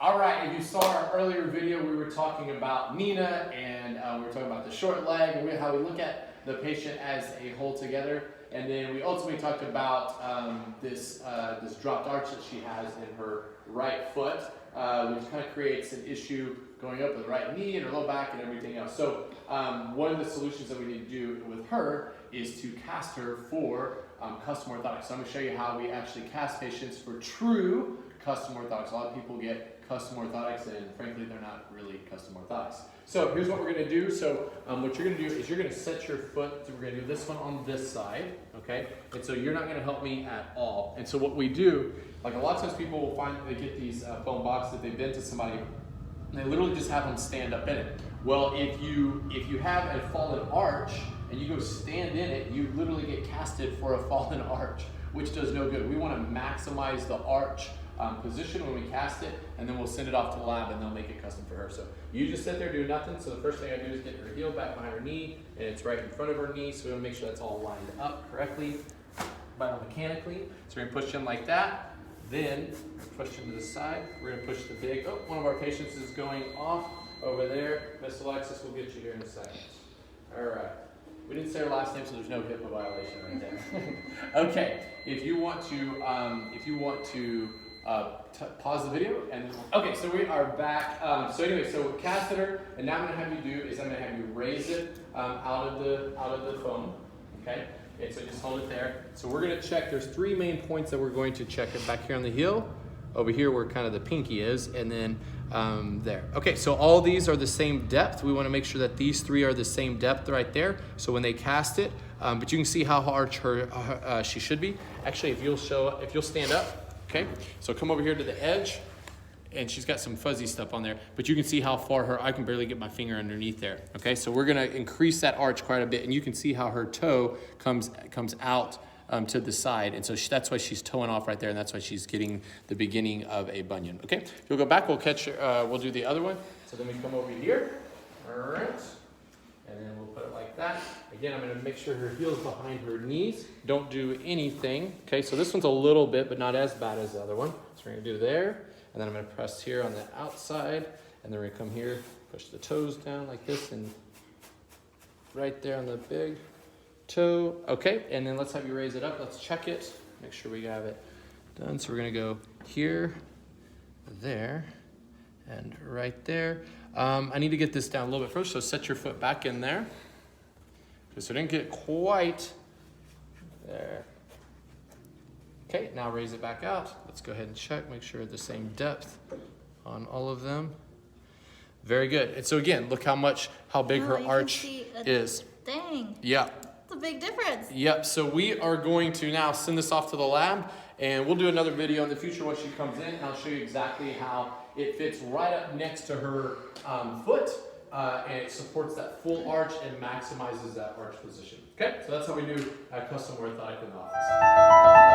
All right, if you saw our earlier video, we were talking about Nina, and we were talking about the short leg, and how we look at the patient as a whole together. And then we ultimately talked about this dropped arch that she has in her right foot, which kind of creates an issue going up with the right knee and her low back and everything else. So one of the solutions that we need to do with her is to cast her for custom orthotics. So I'm going to show you how we actually cast patients for true custom orthotics. A lot of people get custom orthotics, and frankly, they're not really custom orthotics. So here's what we're going to do. So what you're going to do is you're going to set your foot. So we're going to do this one on this side, okay? And so you're not going to help me at all. And so what we do, like a lot of times people will find that they get these foam boxes that they've been to somebody, and they literally just have them stand up in it. Well, if you have a fallen arch and you go stand in it, you literally get casted for a fallen arch, which does no good. We want to maximize the arch position when we cast it, and then we'll send it off to the lab and they'll make it custom for her. So you just sit there, do nothing. So the first thing I do is get her heel back behind her knee, and it's right in front of her knee, so we want to make sure that's all lined up correctly biomechanically. So we're going to push in like that, then push him to the side. We're going to push the big, one of our patients is going off over there. Miss Alexis will get you here in a second. All right. We didn't say her last name, so there's no HIPAA violation right there. Okay, if you want to pause the video, and okay, so we are back. So anyway, so casted her, and now I'm going to have you do is I'm going to have you raise it out of the foam, okay? And so just hold it there. So we're going to check. There's three main points that we're going to check. Back here on the heel, over here where kind of the pinky is, and then there. Okay, so all these are the same depth. We want to make sure that these three are the same depth right there. So when they cast it, but you can see how arch she should be. Actually, if you'll stand up. Okay, so come over here to the edge, and she's got some fuzzy stuff on there, but you can see how far I can barely get my finger underneath there. Okay, so we're gonna increase that arch quite a bit, and you can see how her toe comes out to the side, and so that's why she's toeing off right there, and that's why she's getting the beginning of a bunion. Okay, if you'll go back, we'll do the other one. So then we come over here, all right. And then we'll put it like that. Again, I'm going to make sure her heel's behind her knees. Don't do anything. Okay, so this one's a little bit, but not as bad as the other one. So we're going to do there. And then I'm going to press here on the outside. And then we're going to come here, push the toes down like this, and right there on the big toe. Okay, and then let's have you raise it up. Let's check it. Make sure we have it done. So we're going to go here, there, and right there. I need to get this down a little bit first, so set your foot back in there. So I didn't get it quite there. Okay, now raise it back out. Let's go ahead and check, make sure the same depth on all of them. Very good. And so again, look how big her arch is. Dang. Yeah. It's a big difference. Yep, so we are going to now send this off to the lab, and we'll do another video in the future when she comes in, and I'll show you exactly how it fits right up next to her foot, and it supports that full arch and maximizes that arch position. Okay, so that's how we do custom orthotic in the office.